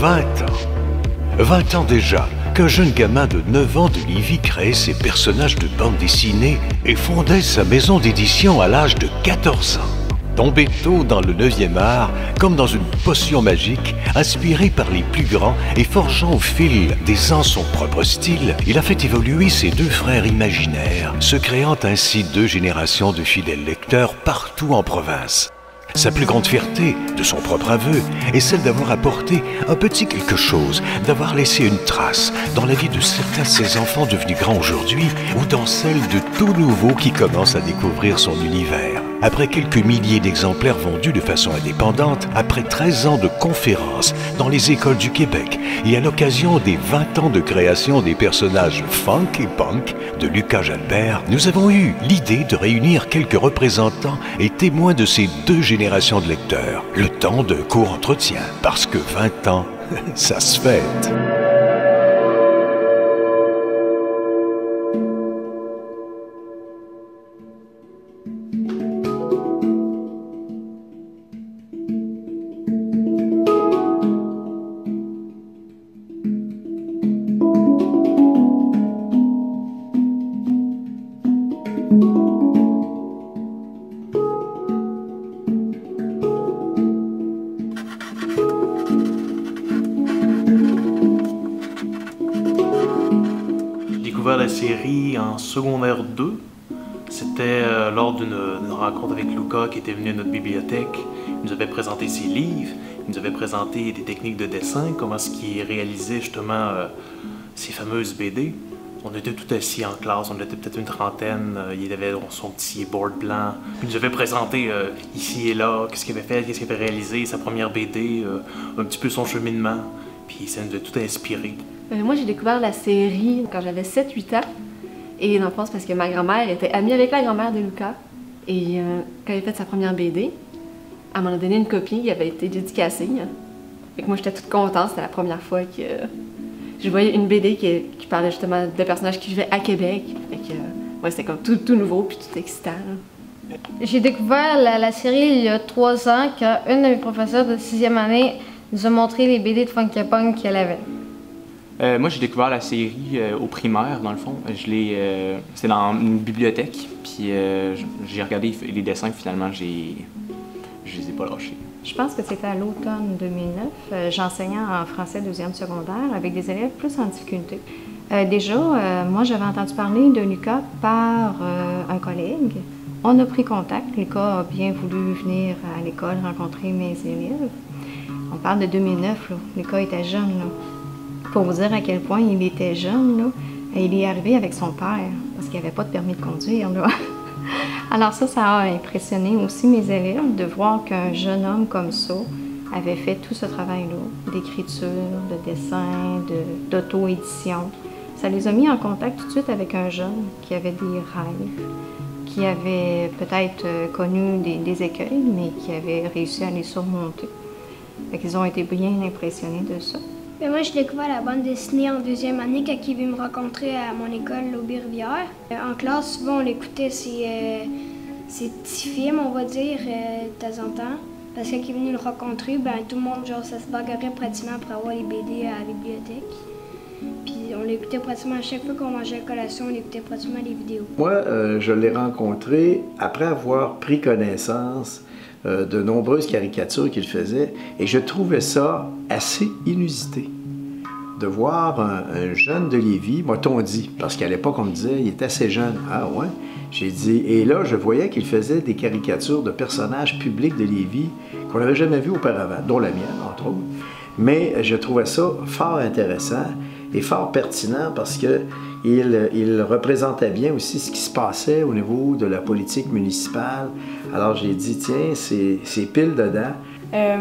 20 ans. 20 ans déjà qu'un jeune gamin de 9 ans de Lévis créait ses personnages de bande dessinée et fondait sa maison d'édition à l'âge de 14 ans. Tombé tôt dans le 9e art, comme dans une potion magique, inspiré par les plus grands et forgeant au fil des ans son propre style, il a fait évoluer ses deux frères imaginaires, se créant ainsi deux générations de fidèles lecteurs partout en province. Sa plus grande fierté, de son propre aveu, est celle d'avoir apporté un petit quelque chose, d'avoir laissé une trace dans la vie de certains de ses enfants devenus grands aujourd'hui ou dans celle de tout nouveau qui commence à découvrir son univers. Après quelques milliers d'exemplaires vendus de façon indépendante, après 13 ans de conférences dans les écoles du Québec et à l'occasion des 20 ans de création des personnages funk et punk de Lucas Jalbert, nous avons eu l'idée de réunir quelques représentants et témoins de ces deux générations de lecteurs, le temps de court entretien, parce que 20 ans, ça se fête. J'ai découvert la série en secondaire 2. C'était lors d'une rencontre avec Lucas qui était venu à notre bibliothèque. Il nous avait présenté ses livres, il nous avait présenté des techniques de dessin, comment est-ce qu'il réalisait justement ces fameuses BD. On était tout assis en classe, on était peut-être une trentaine, il avait son petit board blanc. Il nous avait présenté ici et là, qu'est-ce qu'il avait fait, qu'est-ce qu'il avait réalisé, sa première BD, un petit peu son cheminement. Puis ça nous a tout inspiré. Moi, j'ai découvert la série quand j'avais 7-8 ans. Et dans le fond, c'est parce que ma grand-mère était amie avec la grand-mère de Lucas. Et quand elle a fait sa première BD, elle m'en a donné une copie qui avait été dédicacée. Fait que moi, j'étais toute contente. C'était la première fois que je voyais une BD qui parlait justement de personnages qui vivaient à Québec. Fait que ouais, c'était comme tout nouveau puis tout excitant. J'ai découvert la série il y a 3 ans quand une de mes professeurs de 6e année nous a montré les BD de Funky Punk qu'elle avait. Moi, j'ai découvert la série au primaire, dans le fond. C'est dans une bibliothèque, puis j'ai regardé les dessins, finalement, je les ai pas lâchés. Je pense que c'était à l'automne 2009. J'enseignais en français 2e secondaire avec des élèves plus en difficulté. Moi, j'avais entendu parler de Lucas par un collègue. On a pris contact. Lucas a bien voulu venir à l'école rencontrer mes élèves. On parle de 2009, là. Lucas était jeune, là. Pour vous dire à quel point il était jeune, là, il est arrivé avec son père, parce qu'il n'avait pas de permis de conduire, là. Alors ça a impressionné aussi mes élèves de voir qu'un jeune homme comme ça avait fait tout ce travail-là, d'écriture, de dessin, d'auto-édition. Ça les a mis en contact tout de suite avec un jeune qui avait des rêves, qui avait peut-être connu des écueils, mais qui avait réussi à les surmonter. Fait qu'ils ont été bien impressionnés de ça. Mais moi, j'ai découvert la bande dessinée en 2e année quand il est venu me rencontrer à mon école, l'Aubé-Rivière. En classe, souvent, on écoutait ces petits films, on va dire, de temps en temps. Parce que quand il est venu le rencontrer, ben, tout le monde, genre, ça se bagarrait pratiquement pour avoir les BD à la bibliothèque. Puis on l'écoutait pratiquement à chaque fois qu'on mangeait la collation, on écoutait pratiquement les vidéos. Moi, je l'ai rencontré après avoir pris connaissance de nombreuses caricatures qu'il faisait, et je trouvais ça assez inusité. De voir un jeune de Lévis, m'a-t-on dit, parce qu'à l'époque on me disait il était assez jeune. Ah ouais? J'ai dit, et là je voyais qu'il faisait des caricatures de personnages publics de Lévis qu'on n'avait jamais vus auparavant, dont la mienne entre autres. Mais je trouvais ça fort intéressant et fort pertinent parce qu'il représentait bien aussi ce qui se passait au niveau de la politique municipale. Alors j'ai dit, tiens, c'est pile dedans.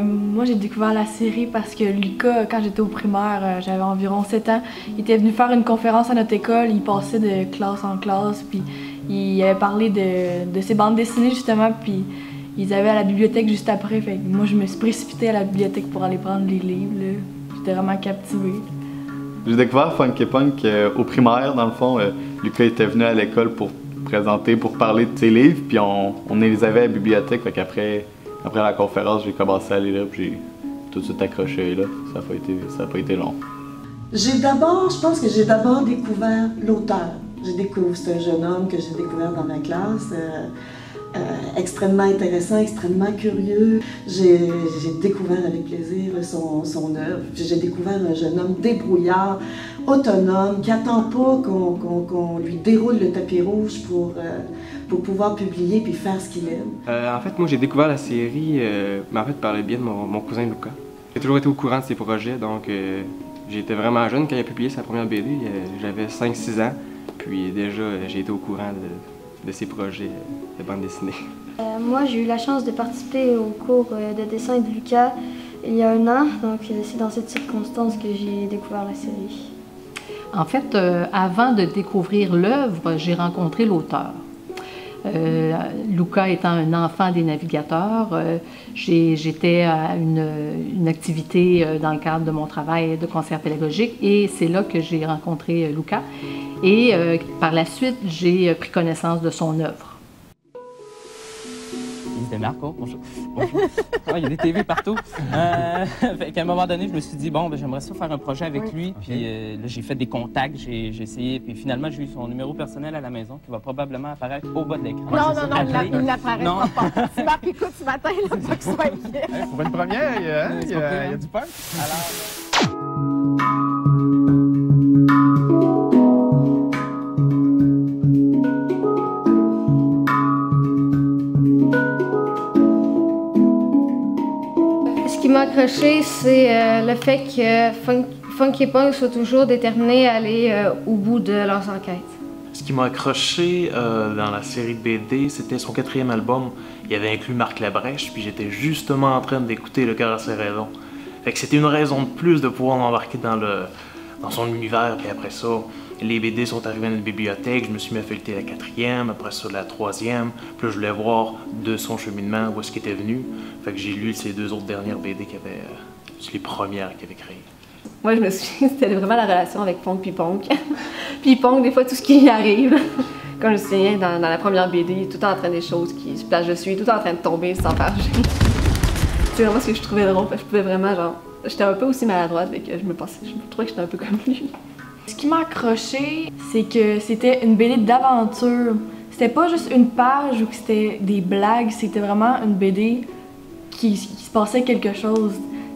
Moi, j'ai découvert la série parce que Lucas, quand j'étais au primaire, j'avais environ 7 ans, il était venu faire une conférence à notre école, il passait de classe en classe, puis il avait parlé de ses bandes dessinées justement, puis ils avaient à la bibliothèque juste après, fait que moi je me suis précipitée à la bibliothèque pour aller prendre les livres, j'étais vraiment captivée. J'ai découvert Funky Punk au primaire, dans le fond. Lucas était venu à l'école pour présenter, pour parler de ses livres, puis on les avait à la bibliothèque, fait qu'après la conférence, j'ai commencé à aller là, puis j'ai tout de suite accroché là. Ça n'a pas été long. Je pense que j'ai d'abord découvert l'auteur. C'est un jeune homme que j'ai découvert dans ma classe, extrêmement intéressant, extrêmement curieux. J'ai découvert avec plaisir son œuvre. J'ai découvert un jeune homme débrouillard, autonome, qui n'attend pas qu'on lui déroule le tapis rouge pour pouvoir publier puis faire ce qu'il aime. En fait, moi, j'ai découvert la série par le biais de mon cousin Lucas. J'ai toujours été au courant de ses projets, donc j'ai été vraiment jeune quand il a publié sa première BD. J'avais 5-6 ans, puis déjà, j'ai été au courant de ses projets de bande dessinée. Moi, j'ai eu la chance de participer au cours de dessin de Lucas il y a 1 an, donc c'est dans cette circonstance que j'ai découvert la série. En fait, avant de découvrir l'œuvre, j'ai rencontré l'auteur. Lucas étant un enfant des navigateurs, j'étais à une activité dans le cadre de mon travail de conseillère pédagogique et c'est là que j'ai rencontré Lucas. Et par la suite, j'ai pris connaissance de son œuvre. C'était Marco, bonjour. Bonjour. Il y a des TV partout. À un moment donné, je me suis dit, bon, j'aimerais ça faire un projet avec lui. Puis là, j'ai fait des contacts, j'ai essayé. Puis finalement, j'ai eu son numéro personnel à la maison qui va probablement apparaître au bas de l'écran. Non, il n'apparaîtra pas. Tu Marc, écoute, ce matin, il ne faut pas que tu sois inquiet. Pour une première, il y a du punk. Ce qui m'a accroché, c'est le fait que Funky Punk soit toujours déterminé à aller au bout de leurs enquêtes. Ce qui m'a accroché dans la série de BD, c'était son 4e album. Il avait inclus Marc Labrèche, puis j'étais justement en train d'écouter Le cœur à ses raisons. Fait que c'était une raison de plus de pouvoir m'embarquer dans son univers, puis après ça, les BD sont arrivés dans la bibliothèque, je me suis mis à feuilleter la 4e, après ça la 3e, puis là, je voulais voir de son cheminement où est-ce qu'il était venu. Fait que j'ai lu ces 2 autres dernières BD qui avaient, les premières qu'il avait créées. Moi, je me souviens, c'était vraiment la relation avec Punk puis Punk. Puis Punk, des fois, tout ce qui y arrive. Quand je me souviens, dans la première BD, il est tout le temps en train des choses qui se placent. Je suis tout le temps en train de tomber sans faire gêne. C'est vraiment ce que je trouvais drôle. Je pouvais vraiment, genre, j'étais un peu aussi maladroite, et que je me trouvais que j'étais un peu comme lui. Ce qui m'a accroché, c'est que c'était une BD d'aventure. C'était pas juste une page ou que c'était des blagues, c'était vraiment une BD qui se passait quelque chose.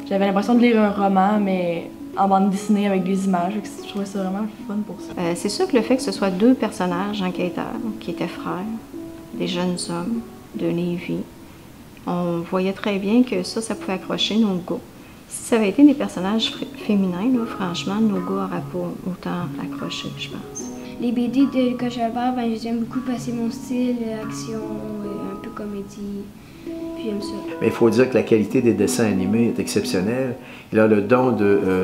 J'avais l'impression de lire un roman, mais en bande dessinée avec des images. Je trouvais ça vraiment fun pour ça. C'est sûr que le fait que ce soit 2 personnages enquêteurs qui étaient frères, des jeunes hommes de Lévis, on voyait très bien que ça pouvait accrocher nos gars. Si ça avait été des personnages féminins, là, franchement, nos gars n'auraient pas autant accroché, je pense. Les BD de Lucas Jalbert, j'aime beaucoup parce que c'est mon style, action, un peu comédie. Puis j'aime ça. Mais il faut dire que la qualité des dessins animés est exceptionnelle. Il a le don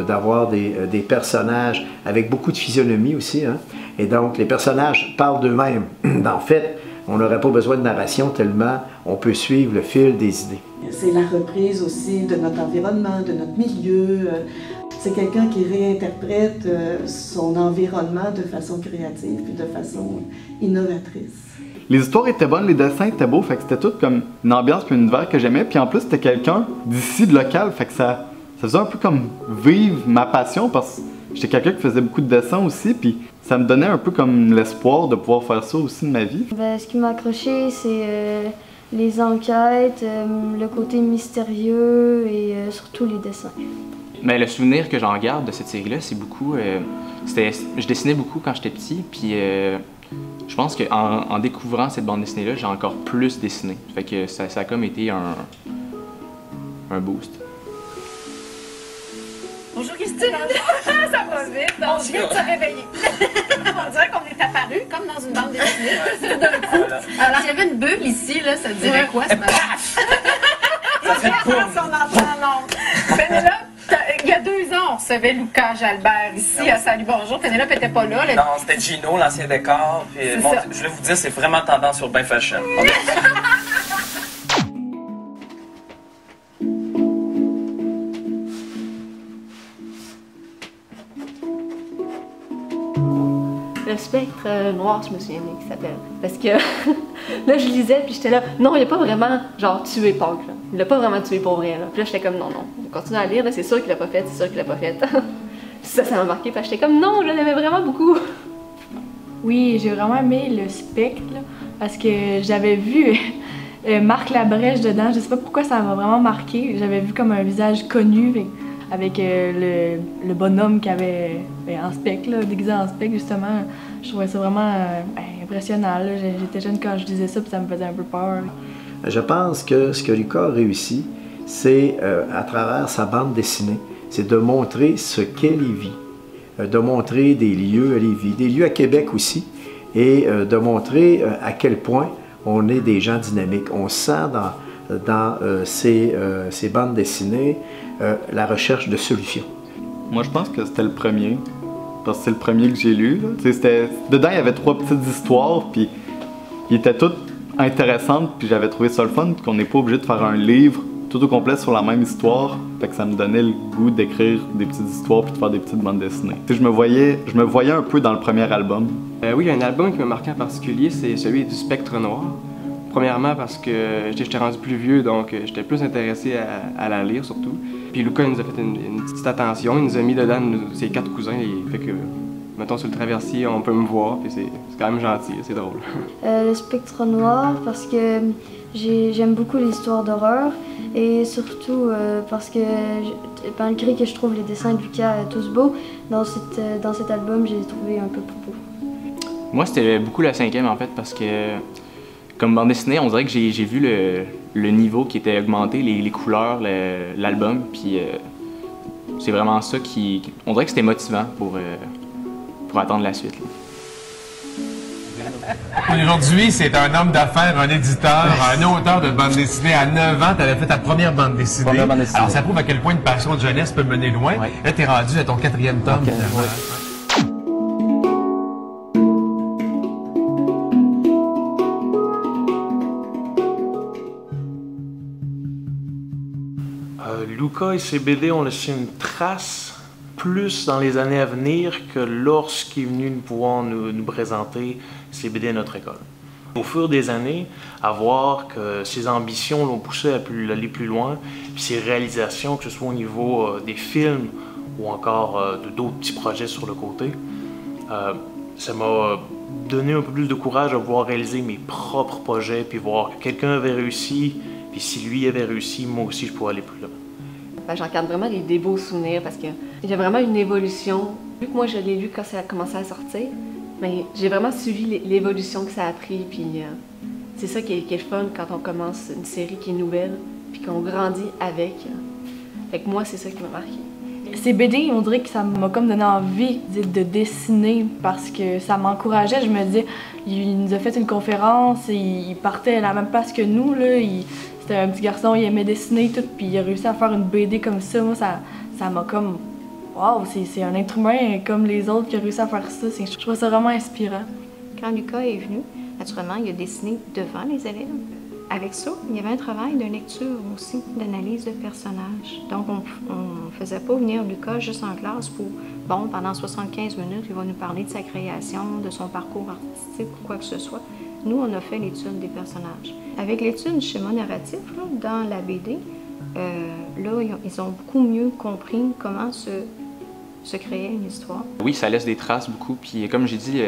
d'avoir des personnages avec beaucoup de physionomie aussi. Hein? Et donc, les personnages parlent d'eux-mêmes. En fait, on n'aurait pas besoin de narration tellement on peut suivre le fil des idées. C'est la reprise aussi de notre environnement, de notre milieu. C'est quelqu'un qui réinterprète son environnement de façon créative puis de façon innovatrice. Les histoires étaient bonnes, les dessins étaient beaux, fait que c'était tout comme une ambiance puis un univers que j'aimais. Puis en plus, c'était quelqu'un d'ici, de local, fait que ça faisait un peu comme vivre ma passion parce que j'étais quelqu'un qui faisait beaucoup de dessins aussi, puis ça me donnait un peu comme l'espoir de pouvoir faire ça aussi de ma vie. Ce qui m'a accroché, c'est les enquêtes, le côté mystérieux et surtout les dessins. Mais le souvenir que j'en garde de cette série-là, c'est beaucoup... je dessinais beaucoup quand j'étais petit, puis je pense qu'en découvrant cette bande dessinée-là, j'ai encore plus dessiné. Fait que ça a comme été un boost. Bonjour Christine! Ça va vite! On vient de se réveiller. On dirait qu'on est apparu comme dans une bande dessinée. Tout d'un coup. Alors, s'il y avait une bulle ici, là, ça dirait quoi ce matin? Ça fait pouf! Pénélope, il y a 2 ans, on recevait Lucas Jalbert ici à Salut Bonjour. Pénélope n'était pas là. Non, c'était Gino, l'ancien décor. Puis, bon, je voulais vous dire, c'est vraiment tendance sur Bain Fashion. Le spectre, Noir, je me souviens qui s'appelle. Parce que là, je lisais, puis j'étais là, non, il a pas vraiment, genre, tué Punk, là. Il l'a pas vraiment tué pour vrai, là. Puis là, j'étais comme, non, on continue à lire, là, c'est sûr qu'il l'a pas fait, c'est sûr qu'il l'a pas fait. Ça m'a marqué, parce que j'étais comme, non, je l'aimais vraiment beaucoup. Oui, j'ai vraiment aimé le spectre, là, parce que j'avais vu Marc Labrèche dedans, je sais pas pourquoi ça m'a vraiment marqué. J'avais vu comme un visage connu, avec le bonhomme qui avait en spectre, là, déguisé en spectre, justement. Je trouvais ça vraiment impressionnant. J'étais jeune quand je disais ça, puis ça me faisait un peu peur. Je pense que ce que Lucas a réussi, c'est, à travers sa bande dessinée, c'est de montrer ce qu'est Lévis, de montrer des lieux à Lévis, des lieux à Québec aussi, et de montrer à quel point on est des gens dynamiques. On sent dans ces bandes dessinées la recherche de solutions. Moi, je pense que c'était le premier, parce que c'est le premier que j'ai lu. Dedans, il y avait 3 petites histoires, puis ils étaient toutes intéressantes, puis j'avais trouvé ça le fun, qu'on n'est pas obligé de faire un livre tout au complet sur la même histoire. Fait que ça me donnait le goût d'écrire des petites histoires puis de faire des petites bandes dessinées. Je me voyais un peu dans le premier album. Oui, il y a un album qui m'a marqué en particulier, c'est celui du Spectre Noir. Premièrement parce que j'étais rendu plus vieux, donc j'étais plus intéressé à la lire surtout. Puis Lucas nous a fait une petite attention, il nous a mis dedans ses 4 cousins, et fait que, mettons, sur le traversier, on peut me voir, puis c'est quand même gentil, c'est drôle. Le Spectre Noir, parce que j'aime beaucoup l'histoire d'horreur, et surtout parce que, malgré que je trouve les dessins de Lucas tous beaux, dans cet album, j'ai trouvé un peu plus beau. Moi, c'était beaucoup la 5e, en fait, parce que, comme bande dessinée, on dirait que j'ai vu le niveau qui était augmenté, les couleurs, l'album, puis c'est vraiment ça qui... On dirait que c'était motivant pour attendre la suite. Aujourd'hui, c'est un homme d'affaires, un éditeur, un auteur de bande dessinée. À 9 ans, tu avais fait ta première bande dessinée. Alors, ça prouve à quel point une passion de jeunesse peut mener loin. Ouais. Là, tu es rendu à ton 4e tome. Okay, Lucas et ses BD ont laissé une trace plus dans les années à venir que lorsqu'il est venu pouvoir nous présenter ses BD à notre école. Au fur des années, à voir que ses ambitions l'ont poussé à aller plus loin, puis ses réalisations, que ce soit au niveau des films ou encore d'autres petits projets sur le côté, ça m'a donné un peu plus de courage à pouvoir réaliser mes propres projets, puis voir que quelqu'un avait réussi, puis si lui avait réussi, moi aussi je pourrais aller plus loin. J'en garde vraiment des beaux souvenirs parce qu'il y a vraiment une évolution. Vu que moi je l'ai lu quand ça a commencé à sortir, mais j'ai vraiment suivi l'évolution que ça a pris. Puis c'est ça qui est le fun quand on commence une série qui est nouvelle, puis qu'on grandit avec. Fait que moi, c'est ça qui m'a marqué. Ces BD, on dirait que ça m'a comme donné envie de dessiner parce que ça m'encourageait. Je me disais, il nous a fait une conférence, et il partait à la même place que nous, là. C'était un petit garçon, il aimait dessiner tout, puis il a réussi à faire une BD comme ça. Moi, ça m'a comme... Wow, c'est un être humain comme les autres qui a réussi à faire ça. Je trouve ça vraiment inspirant. Quand Lucas est venu, naturellement, il a dessiné devant les élèves. Avec ça, il y avait un travail de lecture aussi, d'analyse de personnages. Donc, on ne faisait pas venir Lucas juste en classe pour, bon, pendant 75 minutes, il va nous parler de sa création, de son parcours artistique ou quoi que ce soit. Nous, on a fait l'étude des personnages. Avec l'étude du schéma narratif, là, dans la BD, là, ils ont beaucoup mieux compris comment se créait une histoire. Oui, ça laisse des traces beaucoup. Puis comme j'ai dit,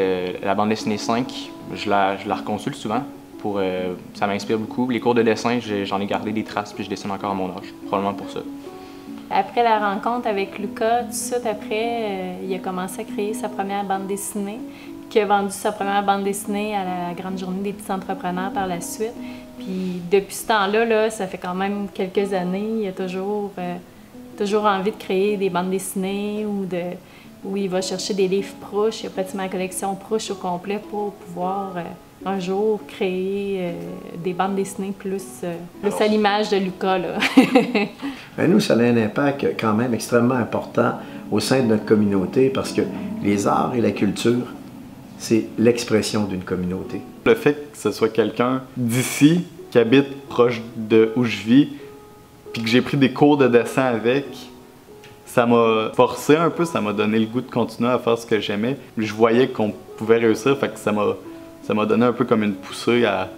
la bande dessinée 5, je la reconsulte souvent. Ça m'inspire beaucoup. Les cours de dessin, j'en ai gardé des traces, puis je dessine encore à mon âge. Probablement pour ça. Après la rencontre avec Lucas, tout de suite après, il a commencé à créer sa première bande dessinée, qui a vendu sa première bande dessinée à la Grande Journée des petits entrepreneurs par la suite. Puis depuis ce temps-là, ça fait quand même quelques années, il a toujours envie de créer des bandes dessinées où il va chercher des livres Proust. Il a pratiquement la collection Proust au complet pour pouvoir un jour créer des bandes dessinées plus à l'image de Lucas. Là. Ben nous, ça a un impact quand même extrêmement important au sein de notre communauté parce que les arts et la culture, c'est l'expression d'une communauté. Le fait que ce soit quelqu'un d'ici, qui habite proche de où je vis, puis que j'ai pris des cours de dessin avec, ça m'a forcé un peu, ça m'a donné le goût de continuer à faire ce que j'aimais. Je voyais qu'on pouvais réussir, fait que ça m'a donné un peu comme une poussée à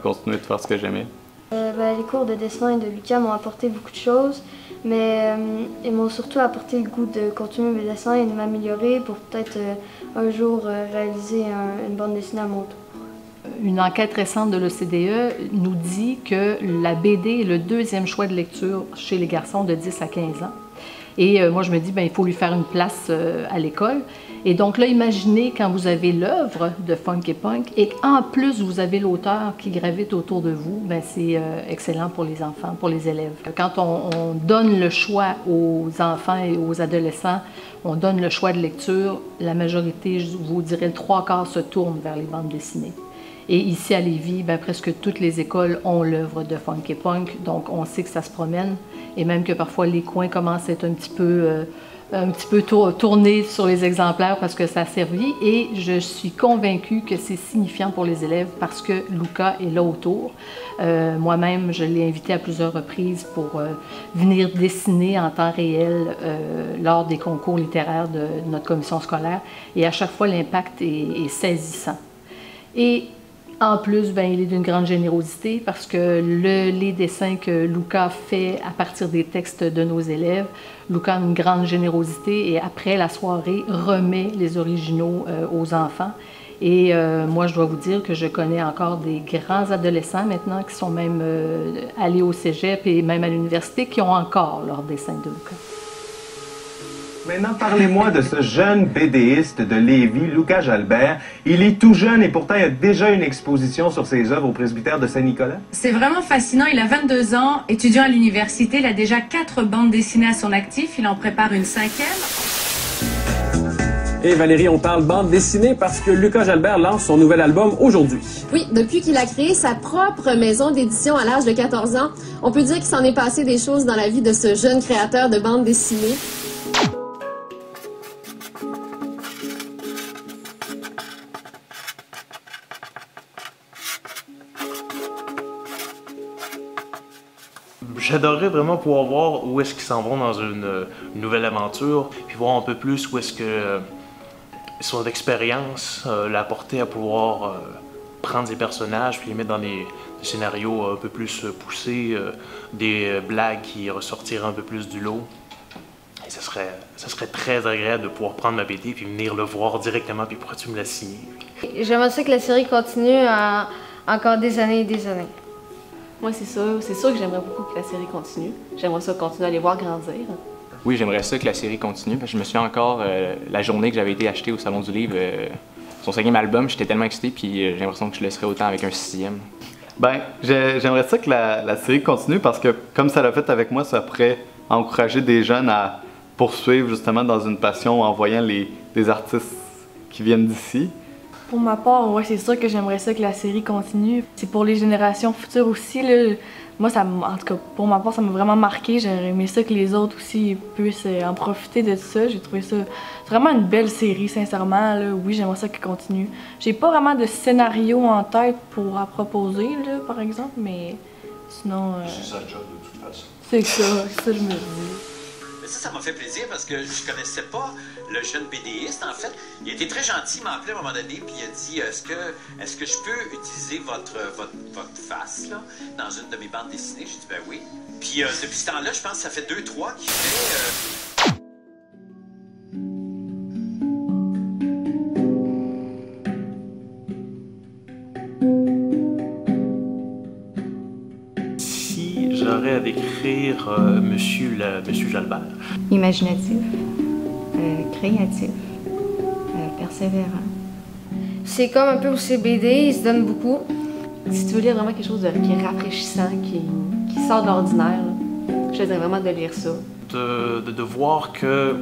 continuer de faire ce que j'aimais. Les cours de dessin et de Lucas m'ont apporté beaucoup de choses, mais ils m'ont surtout apporté le goût de continuer mes dessins et de m'améliorer pour peut-être un jour réaliser une bande dessinée à mon tour. Une enquête récente de l'OCDE nous dit que la BD est le deuxième choix de lecture chez les garçons de 10 à 15 ans. Et moi, je me dis, il faut lui faire une place à l'école. Et donc là, imaginez quand vous avez l'œuvre de Funky Punk et qu'en plus, vous avez l'auteur qui gravite autour de vous, c'est excellent pour les enfants, pour les élèves. Quand on donne le choix aux enfants et aux adolescents, on donne le choix de lecture, la majorité, je vous dirais le 3/4 se tourne vers les bandes dessinées. Et ici à Lévis, presque toutes les écoles ont l'œuvre de Funky Punk, donc on sait que ça se promène et même que parfois les coins commencent à être un petit peu tournés sur les exemplaires parce que ça a servi et je suis convaincue que c'est signifiant pour les élèves parce que Luca est là autour. Moi-même, je l'ai invité à plusieurs reprises pour venir dessiner en temps réel lors des concours littéraires de notre commission scolaire et à chaque fois l'impact est saisissant. Et en plus, il est d'une grande générosité parce que les dessins que Luca fait à partir des textes de nos élèves, Luca a une grande générosité et après la soirée, remet les originaux aux enfants. Et moi, je dois vous dire que je connais encore des grands adolescents maintenant qui sont même allés au cégep et même à l'université qui ont encore leurs dessins de Luca. Maintenant, parlez-moi de ce jeune BDiste de Lévis, Luca Jalbert. Il est tout jeune et pourtant il a déjà une exposition sur ses œuvres au presbytère de Saint-Nicolas. C'est vraiment fascinant. Il a 22 ans, étudiant à l'université. Il a déjà 4 bandes dessinées à son actif. Il en prépare une 5e. Et Valérie, on parle bande dessinée parce que Luca Jalbert lance son nouvel album aujourd'hui. Oui, depuis qu'il a créé sa propre maison d'édition à l'âge de 14 ans, on peut dire qu'il s'en est passé des choses dans la vie de ce jeune créateur de bande dessinée. J'adorerais vraiment pouvoir voir où est-ce qu'ils s'en vont dans une nouvelle aventure, puis voir un peu plus où est-ce que son expérience l'a porté à pouvoir prendre des personnages puis les mettre dans des scénarios un peu plus poussés, des blagues qui ressortiraient un peu plus du lot. Et ça serait très agréable de pouvoir prendre ma BD puis venir le voir directement, puis pourquoi tu me l'as signé? J'aimerais ça que la série continue encore des années et des années. Moi, c'est sûr que j'aimerais beaucoup que la série continue. J'aimerais ça continuer à les voir grandir. Oui, j'aimerais ça que la série continue. Parce que je me souviens encore la journée que j'avais été acheté au Salon du Livre, son 5e album, j'étais tellement excité, puis j'ai l'impression que je le serais autant avec un 6e. J'aimerais ça que la série continue parce que, comme ça l'a fait avec moi, ça pourrait encourager des jeunes à poursuivre justement dans une passion en voyant des artistes qui viennent d'ici. Pour ma part, ouais, c'est sûr que j'aimerais ça que la série continue. C'est pour les générations futures aussi, là. Moi, en tout cas, pour ma part, ça m'a vraiment marqué. J'aurais aimé ça que les autres aussi puissent en profiter de ça. J'ai trouvé ça vraiment une belle série, sincèrement. Là. Oui, j'aimerais ça qu'elle continue. J'ai pas vraiment de scénario en tête à proposer, là, par exemple, mais sinon... C'est ça le job, de toute façon. C'est ça je me dis. Mais ça m'a fait plaisir parce que je connaissais pas le jeune BDiste. En fait, il était très gentil, il m'a appelé à un moment donné, puis il a dit est-ce que je peux utiliser votre face là, dans une de mes bandes dessinées? J'ai dit ben oui. Puis depuis ce temps-là, je pense que ça fait 2-3 qu'il fait. Si j'aurais à décrire Monsieur Jalbert. Imaginatif, créatif, persévérant. C'est comme un peu où c'est BD, il se donne beaucoup. Si tu veux lire vraiment quelque chose qui est rafraîchissant, qui sort de l'ordinaire, je te dirais vraiment de lire ça. De voir que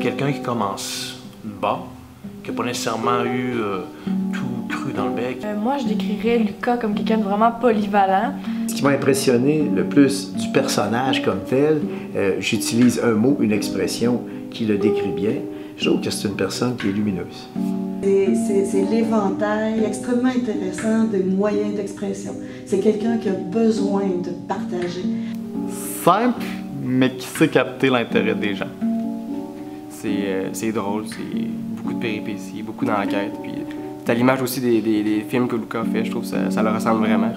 quelqu'un qui commence bas, qui n'a pas nécessairement eu tout cru dans le bec. Moi, je décrirais Luca comme quelqu'un de vraiment polyvalent. Ce qui m'a impressionné le plus du personnage comme tel, j'utilise un mot, une expression qui le décrit bien. Je trouve que c'est une personne qui est lumineuse. C'est l'éventail extrêmement intéressant des moyens d'expression. C'est quelqu'un qui a besoin de partager. Simple, mais qui sait capter l'intérêt des gens. C'est drôle, c'est beaucoup de péripéties, beaucoup d'enquêtes. Puis c'est à l'image aussi des films que Luca fait, je trouve que ça leur ressemble vraiment.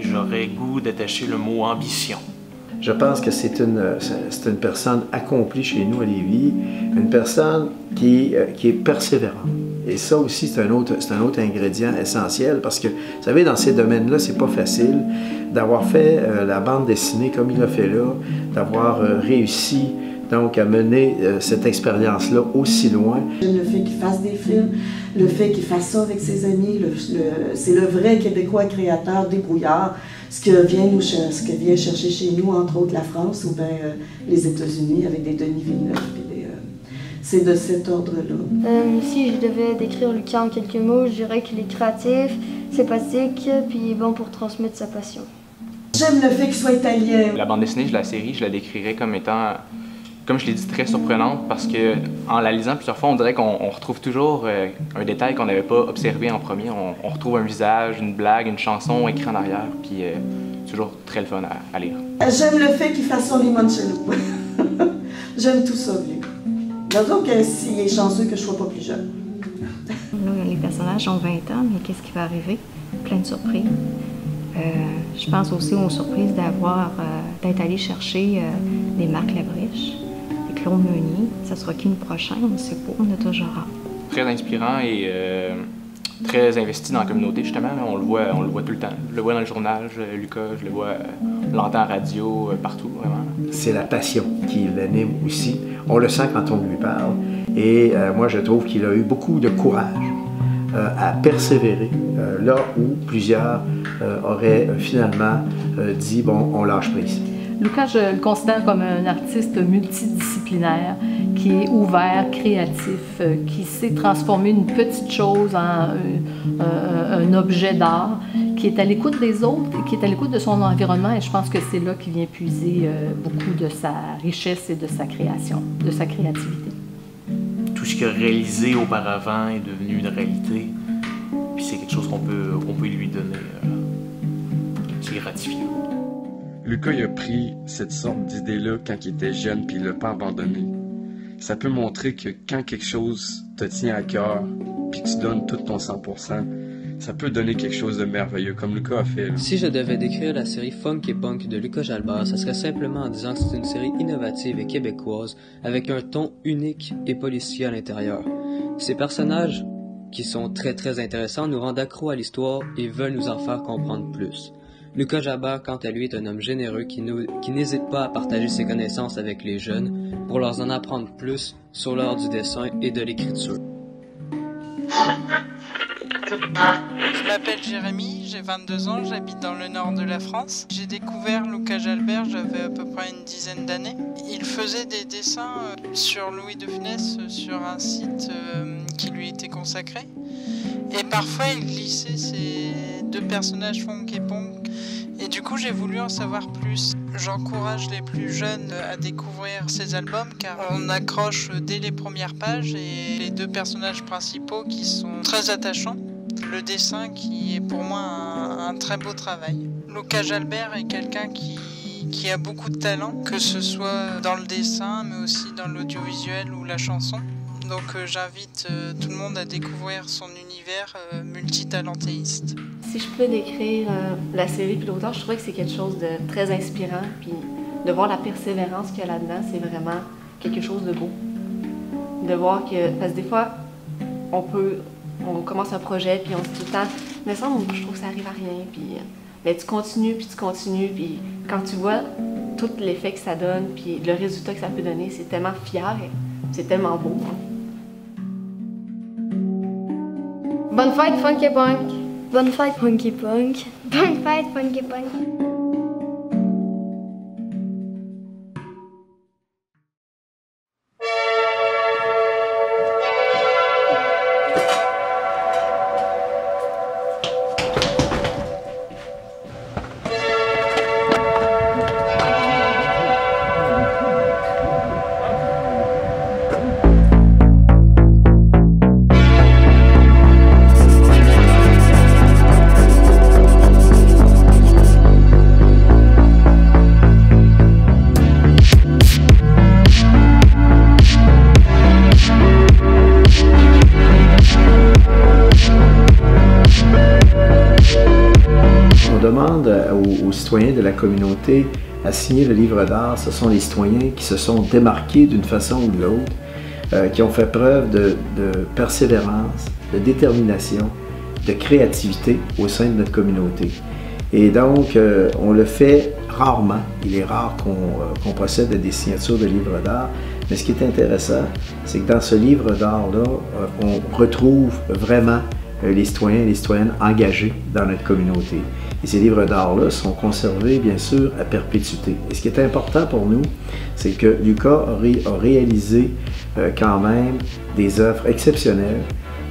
J'aurais goût d'attacher le mot ambition. Je pense que c'est une personne accomplie chez nous à Lévis, une personne qui est persévérante. Et ça aussi, c'est un autre ingrédient essentiel parce que, vous savez, dans ces domaines-là, c'est pas facile d'avoir fait la bande dessinée comme il a fait là, d'avoir réussi donc à mener cette expérience-là aussi loin. J'aime le fait qu'il fasse des films, le fait qu'il fasse ça avec ses amis, c'est le vrai Québécois créateur débrouillard, ce que vient chercher chez nous, entre autres la France ou bien les États-Unis avec des Denis Villeneuve. C'est de cet ordre-là. Si je devais décrire Lucas en quelques mots, je dirais qu'il est créatif, sympathique, puis bon pour transmettre sa passion. J'aime le fait qu'il soit italien. La bande dessinée, la série, je la décrirais comme étant, comme je l'ai dit, très surprenante parce que en la lisant plusieurs fois, on dirait qu'on retrouve toujours un détail qu'on n'avait pas observé en premier. On retrouve un visage, une blague, une chanson écrite en arrière, puis toujours très le fun à lire. J'aime le fait qu'il fasse son limoncello. J'aime tout ça, lui. Donc, s'il est chanceux que je ne sois pas plus jeune. Là, les personnages ont 20 ans, mais qu'est-ce qui va arriver? Plein de surprises. Je pense aussi aux surprises d'être allé chercher des Marc Labriche, des Claude Meunier. Ça sera qui le prochain? On ne sait pas, on a toujours hâte. Très inspirant et très investi dans la communauté, justement. On le voit tout le temps. Je le vois dans le journal, Lucas, je le vois, on l'entend à radio, partout, vraiment. C'est la passion qui l'anime aussi. On le sent quand on lui parle. Et moi, je trouve qu'il a eu beaucoup de courage à persévérer là où plusieurs auraient finalement dit, bon, on lâche prise. Lucas, je le considère comme un artiste multidisciplinaire qui est ouvert, créatif, qui sait transformer une petite chose en un objet d'art, qui est à l'écoute des autres, qui est à l'écoute de son environnement, et je pense que c'est là qu'il vient puiser beaucoup de sa richesse et de sa création, de sa créativité. Tout ce qu'il a réalisé auparavant est devenu une réalité, puis c'est quelque chose qu'on peut lui donner, qui est gratifiant. Lucas il a pris cette sorte d'idée-là quand il était jeune, puis il l'a pas abandonné. Ça peut montrer que quand quelque chose te tient à cœur, puis que tu donnes tout ton 100%, ça peut donner quelque chose de merveilleux, comme Lucas a fait. Là. Si je devais décrire la série Funk et Punk de Lucas Jalbert, ça serait simplement en disant que c'est une série innovative et québécoise, avec un ton unique et policier à l'intérieur. Ces personnages, qui sont très intéressants, nous rendent accros à l'histoire et veulent nous en faire comprendre plus. Lucas Jalbert, quant à lui, est un homme généreux qui n'hésite pas à partager ses connaissances avec les jeunes pour leur en apprendre plus sur l'art du dessin et de l'écriture. Je m'appelle Jérémy, j'ai 22 ans, j'habite dans le nord de la France. J'ai découvert Lucas Jalbert, j'avais à peu près une dizaine d'années. Il faisait des dessins sur Louis de Funès sur un site qui lui était consacré. Et parfois il glissait ces deux personnages Funk et Punk. Et du coup j'ai voulu en savoir plus. J'encourage les plus jeunes à découvrir ces albums car on accroche dès les premières pages et les deux personnages principaux qui sont très attachants. Le dessin qui est pour moi un très beau travail. Lucas Jalbert est quelqu'un qui a beaucoup de talent, que ce soit dans le dessin mais aussi dans l'audiovisuel ou la chanson. Donc j'invite tout le monde à découvrir son univers multitalentéiste. Si je peux décrire la série puis l'auteur, je trouvais que c'est quelque chose de très inspirant. Puis de voir la persévérance qu'il y a là-dedans, c'est vraiment quelque chose de beau. De voir que, parce que des fois, on commence un projet puis on se dit tout le temps, mais ça, je trouve que ça arrive à rien. Puis mais tu continues, puis quand tu vois tout l'effet que ça donne, puis le résultat que ça peut donner, c'est tellement fier, c'est tellement beau. Hein. Bonne fête, Funky Punk! Bonne fête, Funky Punk! Bonne fête, Funky Punk! demande aux citoyens de la communauté à signer le livre d'art, ce sont les citoyens qui se sont démarqués d'une façon ou de l'autre, qui ont fait preuve de persévérance, de détermination, de créativité au sein de notre communauté. Et donc, on le fait rarement. Il est rare qu'on possède des signatures de livres d'art. Mais ce qui est intéressant, c'est que dans ce livre d'art-là, on retrouve vraiment les citoyens et les citoyennes engagés dans notre communauté. Et ces livres d'art-là sont conservés, bien sûr, à perpétuité. Et ce qui est important pour nous, c'est que Lucas a réalisé quand même des œuvres exceptionnelles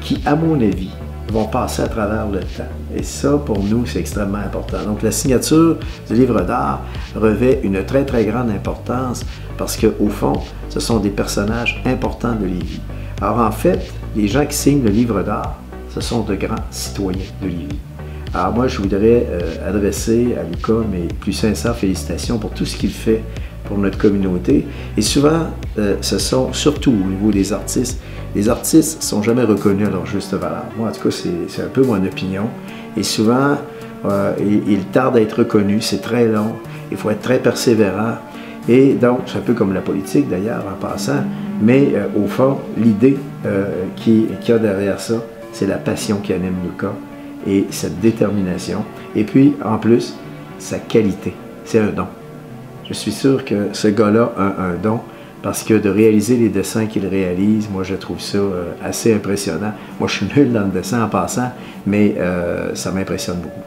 qui, à mon avis, vont passer à travers le temps. Et ça, pour nous, c'est extrêmement important. Donc, la signature du livre d'art revêt une très, très grande importance parce qu'au fond, ce sont des personnages importants de Lévis. Alors, en fait, les gens qui signent le livre d'art, ce sont de grands citoyens de Lévis. Alors, moi, je voudrais adresser à Lucas mes plus sincères félicitations pour tout ce qu'il fait pour notre communauté. Et souvent, ce sont, surtout au niveau des artistes, les artistes ne sont jamais reconnus à leur juste valeur. Moi, en tout cas, c'est un peu mon opinion. Et souvent, ils tardent à être reconnus, c'est très long, il faut être très persévérant. Et donc, c'est un peu comme la politique d'ailleurs, en passant, mais au fond, l'idée qu'il y a derrière ça, c'est la passion qui anime Lucas et cette détermination. Et puis, en plus, sa qualité. C'est un don. Je suis sûr que ce gars-là a un don parce que de réaliser les dessins qu'il réalise, moi, je trouve ça assez impressionnant. Moi, je suis nul dans le dessin en passant, mais ça m'impressionne beaucoup.